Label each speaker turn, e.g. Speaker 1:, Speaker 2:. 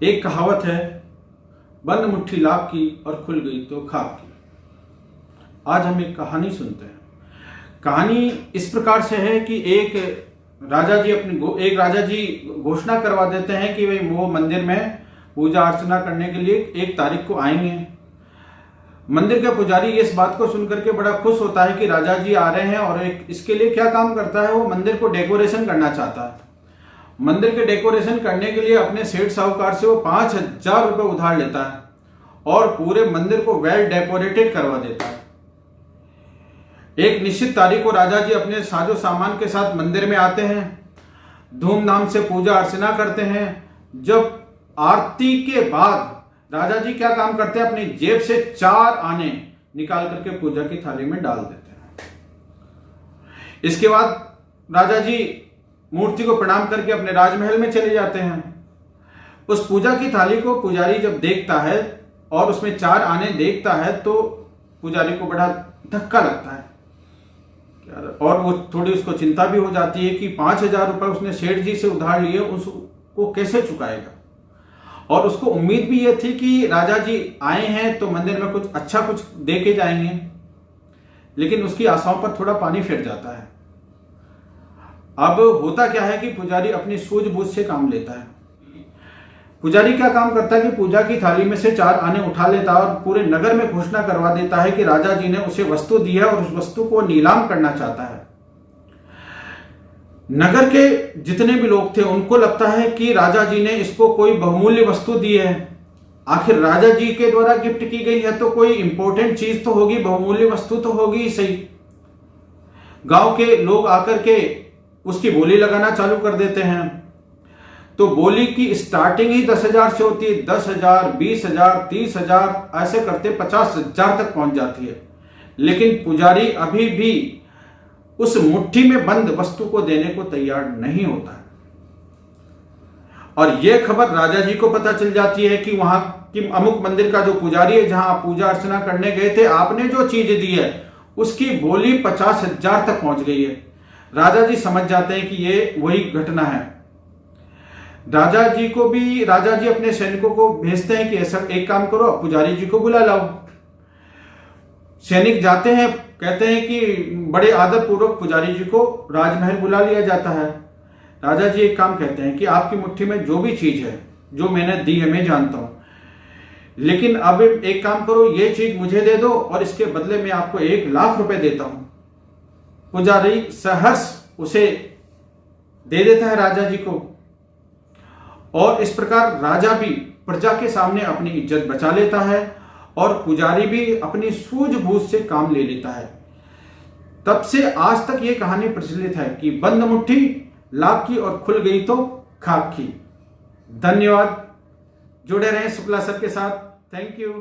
Speaker 1: एक कहावत है, बंद मुट्ठी लाख की और खुल गई तो खाक की। आज हम एक कहानी सुनते हैं। कहानी इस प्रकार से है कि एक राजा जी घोषणा करवा देते हैं कि वो मंदिर में पूजा अर्चना करने के लिए 1 तारीख को आएंगे। मंदिर के पुजारी इस बात को सुनकर के बड़ा खुश होता है कि राजा जी आ रहे हैं, और इसके लिए क्या काम करता है, वो मंदिर को डेकोरेशन करना चाहता है। मंदिर के डेकोरेशन करने के लिए अपने सेठ साहूकार से वो 5,000 रुपए उधार लेता है और पूरे मंदिर को वेल डेकोरेटेड करवा देता है। एक निश्चित तारीख को राजा जी अपने साजो सामान के साथ मंदिर में आते हैं, धूमधाम से पूजा अर्चना करते हैं। जब आरती के बाद राजा जी क्या काम करते हैं, अपनी जेब से 4 आने निकाल करके पूजा की थाली में डाल देते हैं। इसके बाद राजा जी मूर्ति को प्रणाम करके अपने राजमहल में चले जाते हैं। उस पूजा की थाली को पुजारी जब देखता है और उसमें 4 आने देखता है तो पुजारी को बड़ा धक्का लगता है, और वो थोड़ी उसको चिंता भी हो जाती है कि 5,000 रुपए उसने सेठ जी से उधार लिए, उसको कैसे चुकाएगा। और उसको उम्मीद भी ये थी कि राजा जी आए हैं तो मंदिर में कुछ अच्छा कुछ दे के जाएंगे, लेकिन उसकी आशाओं पर थोड़ा पानी फिर जाता है। अब होता क्या है कि पुजारी अपनी सूझबूझ से काम लेता है। पुजारी क्या काम करता है कि पूजा की थाली में से 4 आने उठा लेता है और पूरे नगर में घोषणा करवा देता है कि राजा जी ने उसे वस्तु दी है और उस वस्तु को नीलाम करना चाहता है। नगर के जितने भी लोग थे उनको लगता है कि राजा जी ने इसको कोई बहुमूल्य वस्तु दी है। आखिर राजा जी के द्वारा गिफ्ट की गई है तो कोई इंपॉर्टेंट चीज तो होगी, बहुमूल्य वस्तु तो होगी सही। गांव के लोग आकर के उसकी बोली लगाना चालू कर देते हैं। तो बोली की स्टार्टिंग ही 10,000 से होती है। 10,000, 20,000, 30,000 ऐसे करते 50,000 तक पहुंच जाती है। लेकिन पुजारी अभी भी उस मुट्ठी में बंद वस्तु को देने को तैयार नहीं होता है। और यह खबर राजा जी को पता चल जाती है कि वहां की अमुक मंदिर का जो पुजारी है, जहां आप पूजा अर्चना करने गए थे, आपने जो चीज दी है उसकी बोली 50,000 तक पहुंच गई है। राजा जी समझ जाते हैं कि ये वही घटना है। राजा जी अपने सैनिकों को भेजते हैं कि ऐसा एक काम करो, पुजारी जी को बुला लाओ। सैनिक जाते हैं, कहते हैं कि बड़े आदर पूर्वक पुजारी जी को राजमहल बुला लिया जाता है। राजा जी एक काम कहते हैं कि आपकी मुट्ठी में जो भी चीज है जो मैंने दी है मैं जानता हूं, लेकिन अब एक काम करो, ये चीज मुझे दे दो और इसके बदले में आपको 1,00,000 रुपए देता हूं। पुजारी सहर्ष उसे दे देता है राजा जी को, और इस प्रकार राजा भी प्रजा के सामने अपनी इज्जत बचा लेता है और पुजारी भी अपनी सूझबूझ से काम ले लेता है। तब से आज तक ये कहानी प्रचलित है कि बंद मुट्ठी लाख की और खुल गई तो खाक की। धन्यवाद। जुड़े रहें शुक्ला सर के साथ। Thank you.